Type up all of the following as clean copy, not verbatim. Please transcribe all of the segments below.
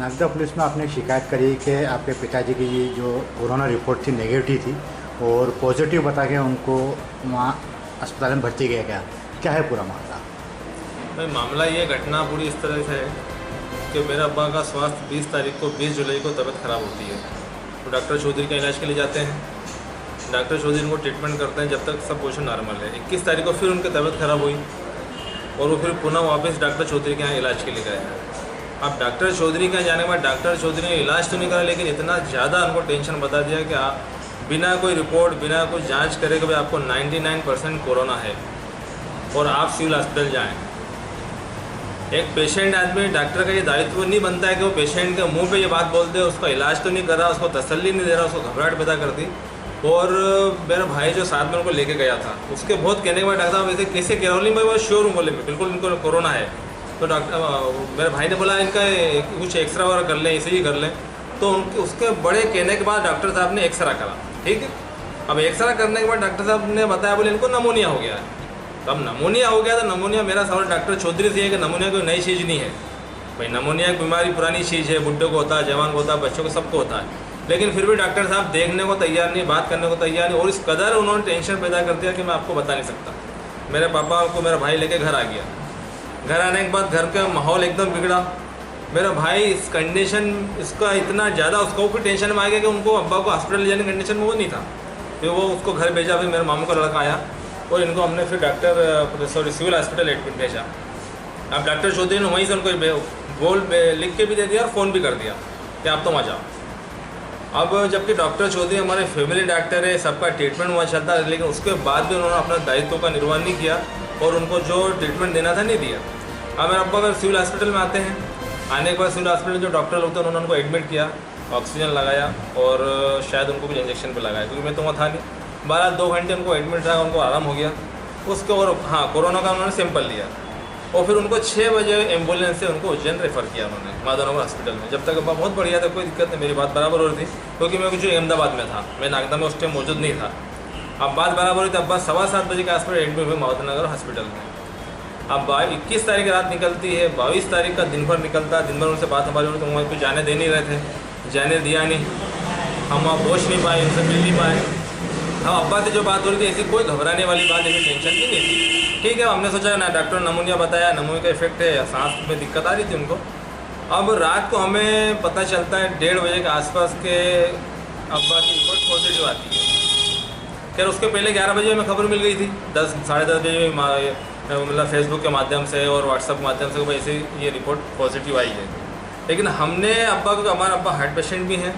Nagda police में आपने शिकायत करी कि आपके पिताजी की जो कोरोना रिपोर्ट थी नेगेटिव थी और पॉजिटिव बता के उनको वहाँ अस्पताल में भर्ती किया गया। क्या है पूरा मामला? भाई मामला ये घटना पूरी इस तरह से है कि मेरे अब्बा का स्वास्थ्य 20 जुलाई को तबीयत ख़राब होती है, तो डॉक्टर चौधरी का इलाज के लिए जाते हैं। डॉक्टर चौधरी उनको ट्रीटमेंट करते हैं जब तक सब पोजिशन नॉर्मल है। 21 तारीख को फिर उनकी तबीयत ख़राब हुई और वो फिर पुनः वापस डॉक्टर चौधरी के यहाँ इलाज के लिए गए। अब डॉक्टर चौधरी के यहाँ जाने के बाद डॉक्टर चौधरी ने इलाज तो नहीं करा, लेकिन इतना ज़्यादा उनको टेंशन बता दिया कि आप बिना कोई रिपोर्ट बिना कोई जांच करे कि भाई आपको 99% कोरोना है और आप सिविल हॉस्पिटल जाएं। एक पेशेंट आदमी, डॉक्टर का ये दायित्व नहीं बनता है कि वो पेशेंट के मुंह पे ये बात बोल दे, उसका इलाज तो नहीं कर रहा, उसको तसल्ली नहीं दे रहा, उसको घबराहट पैदा कर दी। और मेरा भाई जो साथ में उनको लेके गया था, उसके बहुत कहने के बाद डॉक्टर वैसे कैसे कह रहा हूँ, मैं बहुत श्योर हूँ, बोले बिल्कुल इनको कोरोना है। तो डॉक्टर मेरे भाई ने बोला इनका कुछ एक्सरा वगैरह कर लें, इसे ही कर लें। तो उसके बड़े कहने के बाद डॉक्टर साहब ने एक्सरा करा, ठीक है। अब एक्सरा करने के बाद डॉक्टर साहब ने बताया, बोले इनको नमोनिया हो गया है। तब नमोनिया हो गया, तो नमोनिया मेरा सवाल डॉक्टर चौधरी से है कि नमोनिया कोई नई चीज़ नहीं है भाई। नमोनिया एक बीमारी पुरानी चीज़ है, बुढ़े को होता है, जवान को होता है, बच्चों को सबको होता है। लेकिन फिर भी डॉक्टर साहब देखने को तैयार नहीं, बात करने को तैयार नहीं, और इस कदर उन्होंने टेंशन पैदा कर दिया कि मैं आपको बता नहीं सकता। मेरे पापा को मेरा भाई लेके घर आ गया। घर आने के बाद घर का माहौल एकदम बिगड़ा। मेरा भाई इस कंडीशन इसका इतना ज़्यादा उसको भी टेंशन में आ गया कि उनको अब्बा को हॉस्पिटल ले जाने की कंडीशन में वो नहीं था। फिर वो उसको घर भेजा। फिर मेरे मामू का लड़का आया और इनको हमने फिर सिविल हॉस्पिटल एडमिट भेजा। अब डॉक्टर चौधरी ने वहीं से उनको लिख के भी दे दिया और फ़ोन भी कर दिया कि आप तो वहाँ जाओ। अब जबकि डॉक्टर चौधरी हमारे फैमिली डॉक्टर है, सबका ट्रीटमेंट वहाँ चलता है, लेकिन उसके बाद भी उन्होंने अपना दायित्व का निर्वहन नहीं किया और उनको जो ट्रीटमेंट देना था नहीं दिया। अब मेरे अब्बा अगर सिविल हॉस्पिटल में आते हैं, आने के बाद सिविल हॉस्पिटल जो डॉक्टर लोग थे उन्होंने उनको एडमिट किया, ऑक्सीजन लगाया और शायद उनको कुछ इंजेक्शन पे लगाया, क्योंकि मैं तो वहाँ था नहीं। 12-2 घंटे उनको एडमिट रहा, उनको आराम हो गया उसके। और हाँ, कोरोना का उन्होंने सैंपल लिया और फिर उनको 6 बजे एम्बुलेंस से उनको उज्जैन रेफ़र किया उन्होंने माधवनगर हॉस्पिटल में। जब तक अब्बा बहुत बढ़िया था, कोई दिक्कत नहीं, मेरी बात बराबर हो रही थी, क्योंकि मैं कुछ अहमदाबाद में था, मैं नागदा में उस टाइम मौजूद नहीं था। अब बात बराबर हुई, तो अब्बा 7:15 बजे के आसपास एडमिट हुए माधवनगर हॉस्पिटल में। अब 21 तारीख रात निकलती है, 22 तारीख का दिन भर निकलता है। दिन भर उनसे बात हमारी हुई, तो वहाँ कुछ जाने दे नहीं रहे थे, जाने दिया नहीं, हम वहाँ पहुँच नहीं पाए, उनसे मिल नहीं पाए। हाँ, अब्बा से जो बात हो रही थी ऐसी कोई घबराने वाली बात, ऐसी टेंशन भी नहीं थी, ठीक है। हमने सोचा ना, डॉक्टर नमूनिया बताया, नमूनिया का इफेक्ट है, सांस में दिक्कत आ रही थी उनको। अब रात को हमें पता चलता है 1:30 बजे के आसपास के अब्बा की रिपोर्ट पॉजिटिव आती है। खैर उसके पहले 11 बजे हमें खबर मिल गई थी, 10-10:30 बजे मतलब फेसबुक के माध्यम से और व्हाट्सएप के माध्यम से वैसे ये रिपोर्ट पॉजिटिव आई है। लेकिन हमने अब्बा को, हमारा अब्बा हार्ट पेशेंट भी हैं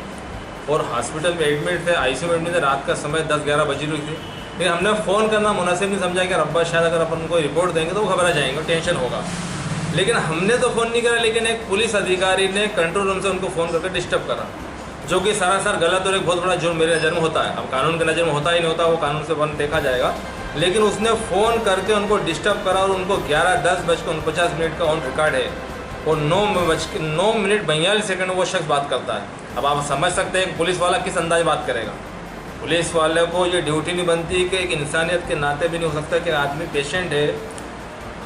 और हॉस्पिटल में एडमिट थे, आईसीयू में एडमिट थे। रात का समय 10-11 बज रही थी, लेकिन हमने फ़ोन करना मुनासिब नहीं समझा कि अब्बा शायद अगर अपन को रिपोर्ट देंगे तो वो घबरा जाएंगे, टेंशन होगा। लेकिन हमने तो फ़ोन नहीं करा, लेकिन एक पुलिस अधिकारी ने कंट्रोल रूम से उनको फ़ोन करके डिस्टर्ब करा, जो कि सरासर गलत और एक बहुत बड़ा जुर्म मेरे नज़र में होता है। अब कानून के नज़र में होता ही नहीं होता, वो कानून से वन देखा जाएगा। लेकिन उसने फ़ोन करके उनको डिस्टर्ब करा और उनको 11:10:49 का ऑन रिकॉर्ड है और 9 मिनट 42 सेकंड वो शख्स बात करता है। अब आप समझ सकते हैं पुलिस वाला किस अंदाज बात करेगा। पुलिस वाले को ये ड्यूटी नहीं बनती कि एक इंसानियत के नाते भी नहीं हो सकता कि आदमी पेशेंट है,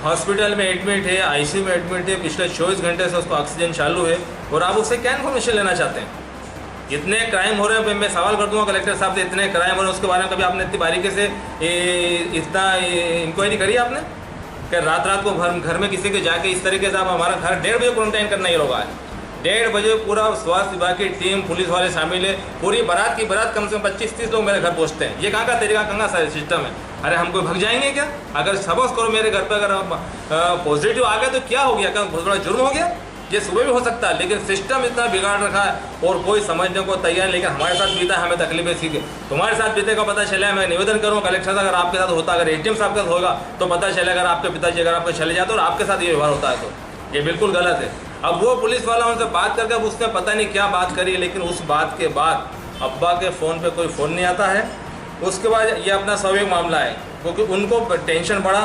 हॉस्पिटल में एडमिट है, आईसीयू में एडमिट है, पिछले 24 घंटे से उसको ऑक्सीजन चालू है और आप उससे क्या इन्फॉर्मेशन लेना चाहते हैं? इतने क्राइम हो रहे हैं, मैं सवाल कर दूंगा कलेक्टर साहब से, इतने क्राइम हो रहे हैं उसके बारे में कभी आपने इतनी बारीकी से इतना इंक्वायरी करी आपने? कि रात को घर में किसी के जाके इस तरीके से आप हमारा घर 1:30 बजे क्वारंटाइन करना ये लोग है। 1:30 बजे पूरा स्वास्थ्य विभाग की टीम, पुलिस वाले शामिल है, पूरी बारात कम से कम 25-30 लोग मेरे घर पहुँचते हैं। ये कहाँ का तरीका, कहाँ सारे सिस्टम है? अरे हम कोई भग जाएंगे क्या? अगर सपोज करो मेरे घर पर अगर पॉजिटिव आ गया तो क्या हो गया? क्या बहुत बड़ा जुर्म हो गया? ये सुबह भी हो सकता है, लेकिन सिस्टम इतना बिगाड़ रखा है और कोई समझने को तैयार नहीं। लेकिन हमारे साथ बीता है, हमें तकलीफें सीखे, तुम्हारे साथ बीते का पता चला है। मैं निवेदन करूँ कलेक्टर साहब, अगर आपके साथ होता, अगर एटीएम साहब के साथ होगा तो पता चले, अगर आपके पिताजी अगर आपके चले जाते और आपके साथ ये व्यवहार होता है तो ये बिल्कुल गलत है। अब वो पुलिस वाला उनसे बात करके, अब उसने पता नहीं क्या बात करी, लेकिन उस बात के बाद अब्बा के फ़ोन पर कोई फ़ोन नहीं आता है। उसके बाद ये अपना स्वाभाविक मामला है, क्योंकि उनको टेंशन बढ़ा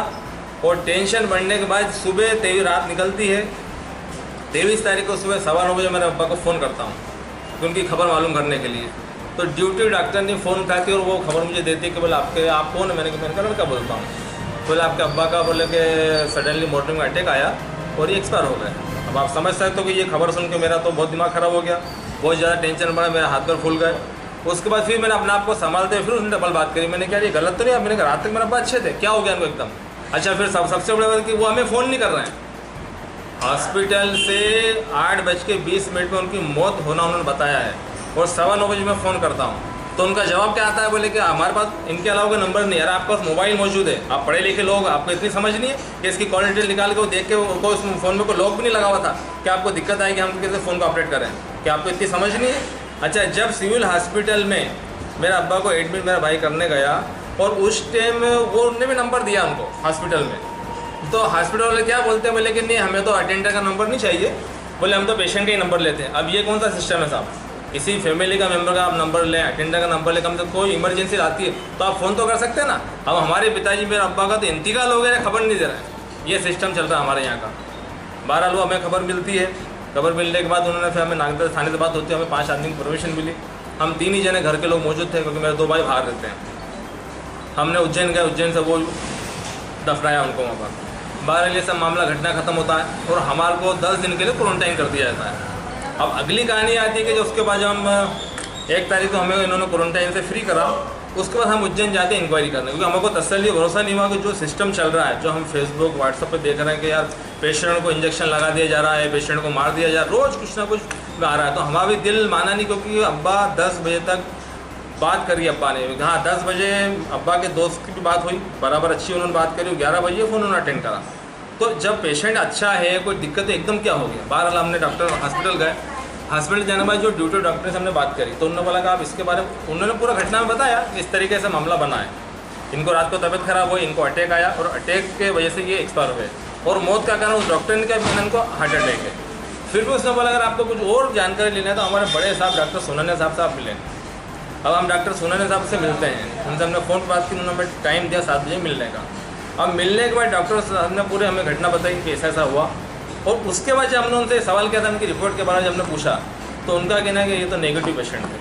और टेंशन बढ़ने के बाद सुबह 23 रात निकलती है। 23 तारीख को सुबह 9:15 बजे मेरे अब्बा को फ़ोन करता हूँ कि उनकी खबर मालूम करने के लिए। तो ड्यूटी डॉक्टर ने फ़ोन उठाती और वो खबर मुझे देती है कि बोले आप कौन है? मैंने कहा लड़का बोलता हूँ। बोले आपके अब्बा का, बोले कि सडनली मॉर्निंग में अटैक आया और ये एक्सपायर हो गए। अब आप समझ सकते हो कि ये खबर सुन के मेरा तो बहुत दिमाग ख़राब हो गया, बहुत ज़्यादा टेंशन बढ़ा, मेरे हाथ पैर फूल गए। उसके बाद फिर मैंने अपने आप को संभालते हुए फिर उसने डबल बात करी। मैंने कहा ये गलत तो नहीं, अब मैंने कहा रात तक मेरा बात अच्छे थे, क्या हो गया इनको एकदम। अच्छा, फिर सबसे बड़ी बात कि वो हमें फ़ोन नहीं कर रहे हैं। हॉस्पिटल से 8:20 में उनकी मौत होना उन्होंने बताया है और 9:15 बजे मैं फ़ोन करता हूँ तो उनका जवाब क्या आता है, बोले कि हमारे पास इनके अलावा कोई नंबर नहीं है। यार आपके पास मोबाइल मौजूद है, आप पढ़े लिखे लोग, आपको इतनी समझ नहीं है कि इसकी कॉल डिटेल निकाल के वो देख के उनको उस फ़ोन में कोई लॉक भी नहीं लगा हुआ था कि आपको दिक्कत आएगी हम कैसे फ़ोन को अपडेट करें, कि आपको इतनी समझ नहीं है। अच्छा, जब सिविल हॉस्पिटल में मेरा अब्बा को एडमिट मेरा भाई करने गया और उस टाइम वो उन्होंने भी नंबर दिया उनको हॉस्पिटल में, तो हॉस्पिटल वाले क्या बोलते हैं, बोले कि नहीं हमें तो अटेंडर का नंबर नहीं चाहिए, बोले हम तो पेशेंट का ही नंबर लेते हैं। अब ये कौन सा सिस्टम है साहब, किसी फैमिली का मेंबर का आप नंबर लें, अटेंडर का नंबर लें, कम से कोई इमरजेंसी आती है तो आप फ़ोन तो कर सकते हैं ना। अब हमारे पिताजी मेरे अब्बा का तो इंतकाल हो गया, खबर नहीं दे रहा है, ये सिस्टम चल रहा है हमारे यहाँ का। 12 लोग हमें खबर मिलती है, खबर मिलने के बाद उन्होंने फिर हमें नागदा थाने से बात होती है, हमें 5 आदमी की परमिशन मिली। हम 3 ही जने घर के लोग मौजूद थे क्योंकि मेरे 2 भाई बाहर रहते हैं। हमने उज्जैन गए, उज्जैन से वो दफनाया उनको वहाँ पर। 12 ये सब मामला घटना ख़त्म होता है और हमारे को 10 दिन के लिए क्वारंटाइन कर दिया जाता है। अब अगली कहानी आती है कि जो उसके बाद जब हम 1 तारीख को हमें इन्होंने क्वारंटाइन से फ्री करा, उसके बाद हम उज्जैन जाते हैं इंक्वायरी करने, क्योंकि हमको तसल्ली भरोसा नहीं हुआ कि जो सिस्टम चल रहा है, जो हम फेसबुक व्हाट्सएप पे देख रहे हैं कि यार पेशेंट को इंजेक्शन लगा दिया जा रहा है, पेशेंट को मार दिया जा रहा है, रोज़ कुछ ना कुछ आ रहा है, तो हमारा भी दिल माना नहीं। क्योंकि अब्बा 10 बजे तक बात करी अब्बा ने, हाँ 10 बजे अब्बा के दोस्त की भी बात हुई, बराबर अच्छी उन्होंने बात करी, 11 बजे फ़ोन उन्होंने अटेंड करा। तो जब पेशेंट अच्छा है, कोई दिक्कत है, एकदम क्या हो गया। बहरहाल हमने डॉक्टर हॉस्पिटल गए, हॉस्पिटल जाने के बाद जो ड्यूटी डॉक्टर से हमने बात करी तो उन्होंने बोला कि आप इसके बारे में, उन्होंने पूरा घटना में बताया कि इस तरीके से मामला बना है, इनको रात को तबीयत खराब हुई, इनको अटैक आया और अटैक के वजह से ये एक्सपायर हुए और मौत का कारण उस डॉक्टर ने कहा इनको हार्ट अटैक है। फिर भी उसने बोला अगर आपको कुछ और जानकारी लेना है तो हमारे बड़े साहब डॉक्टर सोनाने साहब से आप मिलें। अब हम डॉक्टर सोनाने साहब से मिलते हैं, उनसे हमने फ़ोन पर बात की, उन्होंने हमें टाइम दिया 7 बजे मिलने का। अब मिलने के बाद डॉक्टर साहब ने पूरे हमें घटना बताई कि ऐसा ऐसा हुआ और उसके बाद जब हमने उनसे सवाल किया था उनकी रिपोर्ट के बारे में, जब हमने पूछा तो उनका कहना है कि ये तो नेगेटिव पेशेंट थे।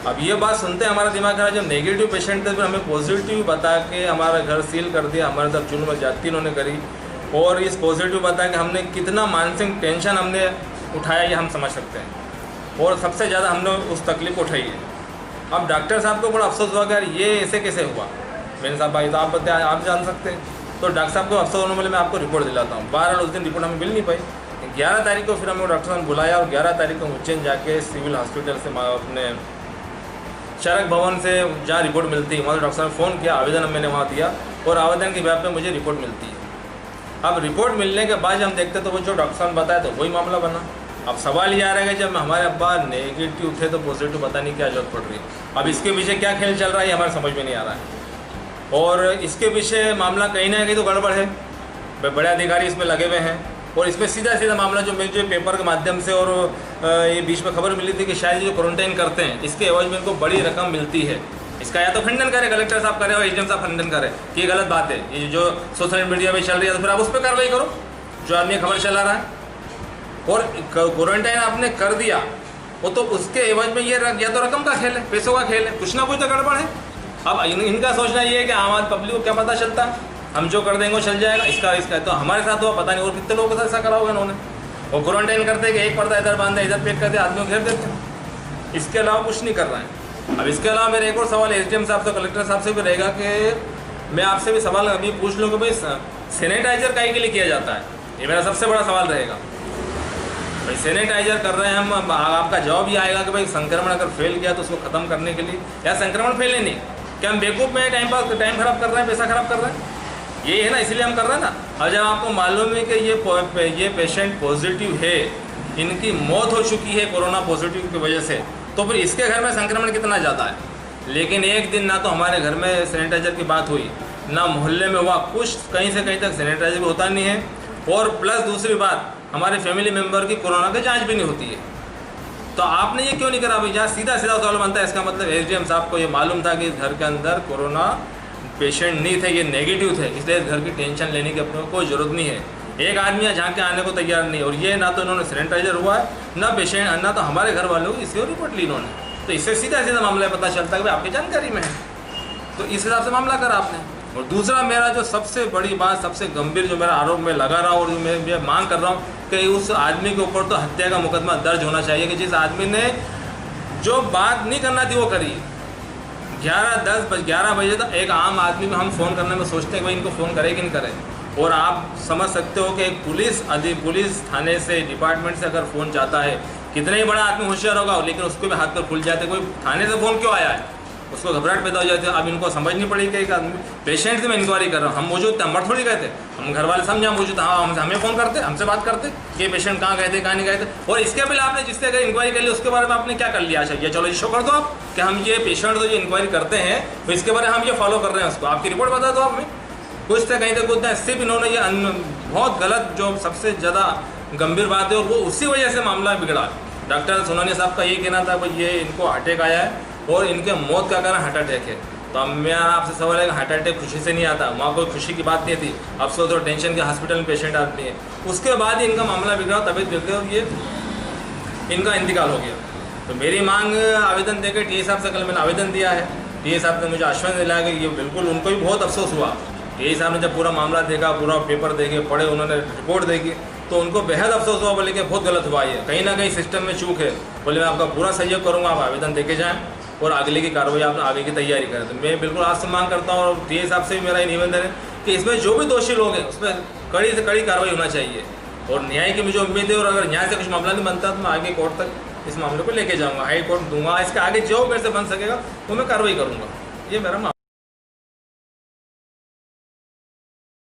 अब ये बात सुनते हमारा दिमाग खराब, जब नेगेटिव पेशेंट थे फिर हमें पॉजिटिव बता के हमारा घर सील कर दिया, हमारे साथ जुल्म ज्यादती इन्होंने करी और इस पॉजिटिव बता के हमने कितना मानसिक टेंशन हमने उठाया ये हम समझ सकते हैं और सबसे ज़्यादा हमने उस तकलीफ को उठाई है। अब डॉक्टर साहब को बड़ा अफसोस हुआ कि यार ये ऐसे कैसे हुआ। मैंने साहब भाई तो आप बताएं, आप जान सकते हैं। तो डॉक्टर साहब को अफसोस होने वाले मैं आपको रिपोर्ट दिलाता हूँ। 12 उस दिन रिपोर्ट हमें मिल नहीं पाई। 11 तारीख को फिर हमें डॉक्टर साहब बुलाया और 11 तारीख को उज्जैन जाके सिविल हॉस्पिटल से अपने चरक भवन से जहाँ रिपोर्ट मिलती है वहाँ से डॉक्टर साहब ने फ़ोन किया, आवेदन मैंने वहाँ दिया और आवेदन के बेस पे मुझे रिपोर्ट मिलती है। अब रिपोर्ट मिलने के बाद हम देखते तो वो जो डॉक्टर साहब ने बताया तो वही मामला बना। अब सवाल ये आ रहा है कि जब हमारे अब्बा नेगेटिव थे तो पॉजिटिव बताने की क्या जरूरत पड़ रही है। अब इसके पीछे क्या खेल चल रहा है हमारे समझ में नहीं आ रहा है और इसके पीछे मामला कहीं ना कहीं तो गड़बड़ है। बड़े अधिकारी इसमें लगे हुए हैं और इसमें सीधा सीधा मामला जो मुझे पेपर के माध्यम से और ये बीच में खबर मिली थी कि शायद जो क्वारंटाइन करते हैं इसके एवज में इनको बड़ी रकम मिलती है। इसका या तो खंडन करे, कलेक्टर साहब करे और एसडीएम साहब खंडन करे कि ये गलत बात है, ये जो सोशल मीडिया में चल रही है तो फिर आप उस पर कार्रवाई करो जो आदमी खबर चला रहा है। और क्वारंटाइन आपने कर दिया वो तो उसके एवज में ये या तो रकम का खेल है, पैसों का खेल है, कुछ ना कुछ तो गड़बड़ है। अब इनका सोचना ये है कि आम आदमी पब्लिक को क्या पता चलता है, हम जो कर देंगे वो चल जाएगा। इसका तो हमारे साथ हुआ, पता नहीं और कितने लोगों के साथ ऐसा करा होगा इन्होंने। और क्वारंटाइन करते कि एक पर्दा इधर बांधे इधर पैक करते आदमियों को घेर देते, इसके अलावा कुछ नहीं कर रहे हैं। अब इसके अलावा मेरा एक और सवाल एसडीएम साहब से कलेक्टर साहब से भी रहेगा कि मैं आपसे भी सवाल अभी पूछ लूँ कि भाई सैनिटाइजर काहे के लिए किया जाता है, ये मेरा सबसे बड़ा सवाल रहेगा। भाई सैनिटाइजर कर रहे हैं हम, आपका जवाब ये आएगा कि भाई संक्रमण अगर फैल गया तो उसको ख़त्म करने के लिए, या संक्रमण फैले नहीं, क्या हम बेवकूफ़ में टाइम खराब कर रहे हैं, पैसा खराब कर रहे हैं, ये है ना, इसीलिए हम कर रहे हैं ना। और जब आपको मालूम है कि ये पेशेंट पॉजिटिव है, इनकी मौत हो चुकी है कोरोना पॉजिटिव की वजह से, तो फिर इसके घर में संक्रमण कितना ज़्यादा है। लेकिन एक दिन ना तो हमारे घर में सैनिटाइज़र की बात हुई, ना मोहल्ले में हुआ कुछ, कहीं से कहीं तक सैनिटाइज़र होता नहीं है। और प्लस दूसरी बात, हमारे फैमिली मेम्बर की कोरोना की जाँच भी नहीं होती है। तो आपने ये क्यों नहीं करा भाई? जहाँ सीधा सीधा सवाल बनता है, इसका मतलब एसडीएम साहब को ये मालूम था कि घर के अंदर कोरोना पेशेंट नहीं थे, ये नेगेटिव थे, इसलिए घर की टेंशन लेने की अपने को कोई ज़रूरत नहीं है। एक आदमी यहाँ झाँक के आने को तैयार नहीं, और ये ना तो इन्होंने सैनिटाइजर हुआ है, ना पेशेंट, ना तो हमारे घर वालों की इसकी रिपोर्ट ली इन्होंने। तो इससे सीधा सीधा मामला पता चलता है कि भाई आपकी जानकारी में है, तो इस हिसाब से मामला करा आपने। और दूसरा मेरा जो सबसे बड़ी बात, सबसे गंभीर जो मेरा आरोप में लगा रहा हूँ और जो मैं मांग कर रहा हूँ कि उस आदमी के ऊपर तो हत्या का मुकदमा दर्ज होना चाहिए कि जिस आदमी ने जो बात नहीं करना थी वो करी। 11 बजे तक एक आम आदमी में हम फ़ोन करने में सोचते हैं कि भाई इनको फ़ोन करे कि नहीं करे, और आप समझ सकते हो कि एक पुलिस थाने से, डिपार्टमेंट से अगर फ़ोन जाता है, कितना ही बड़ा आदमी होशियार होगा लेकिन उसको भी हाथ पर खुल जाते, कोई थाने से फ़ोन क्यों आया है, उसको घबराहट पैदा हो जाती है। अब इनको समझनी पड़ेगी कि एक आदमी पेशेंट से मैं इंक्वायरी कर रहा हूँ, हम मौजूद थे, हम थोड़ी गए थे, हम घर वाले समझा मौजूद, हाँ हमें फ़ोन करते, हमसे बात करते कि पेशेंट कहाँ गए थे, कहाँ नहीं गए थे। और इसके पहले आपने जिससे अगर इंक्वायरी कर ली उसके बारे में आपने क्या कर लिया? अच्छा ये चलो शो कर दो आप कि हम ये पेशेंट जो इंक्वायरी करते हैं तो इसके बारे में हम ये फॉलो कर रहे हैं, उसको आपकी रिपोर्ट बता दो। हमें कुछ से कहीं तक कुछ नहीं, सिर्फ इन्होंने ये बहुत गलत, जो सबसे ज़्यादा गंभीर बात है और वो उसी वजह से मामला बिगड़ा। डॉक्टर सोनानी साहब का ये कहना था भाई ये इनको हार्ट अटैक आया है और इनके मौत का कारण हार्ट अटैक है। तो अब मेरा आपसे सवाल है कि हार्ट अटैक खुशी से नहीं आता, वहाँ कोई खुशी की बात नहीं थी, अफसोस और टेंशन के हॉस्पिटल में पेशेंट आदमी है। उसके बाद ही इनका मामला बिगड़ा, तबीयत बिगड़ी और ये इनका इंतकाल हो गया। तो मेरी मांग आवेदन देकर टी ए साहब से कल मैंने आवेदन दिया है। टी ए साहब ने मुझे आश्वासन दिलाया कि ये बिल्कुल, उनको भी बहुत अफसोस हुआ। टी ए साहब ने जब पूरा मामला देखा, पूरा पेपर देखे, पढ़े, उन्होंने रिपोर्ट देखी तो उनको बेहद अफसोस हुआ, बोले कि बहुत गलत हुआ, ये कहीं ना कहीं सिस्टम में चूक है। बोले मैं आपका पूरा सहयोग करूँगा, आप आवेदन देके जाएँ और आगे की कार्रवाई आप आगे की तैयारी करें। तो मैं बिल्कुल आपसे मांग करता हूँ और टी ए साहब से भी मेरा ये निवेदन है कि इसमें जो भी दोषी लोग हैं उसमें कड़ी से कड़ी कार्रवाई होना चाहिए और न्याय की मुझे उम्मीद है। और अगर न्याय से कुछ मामला नहीं बनता तो मैं आगे कोर्ट तक इस मामले को लेके जाऊँगा, हाई कोर्ट दूंगा, इसके आगे जो मेरे से बन सकेगा वो मैं कार्रवाई करूँगा। ये मेरा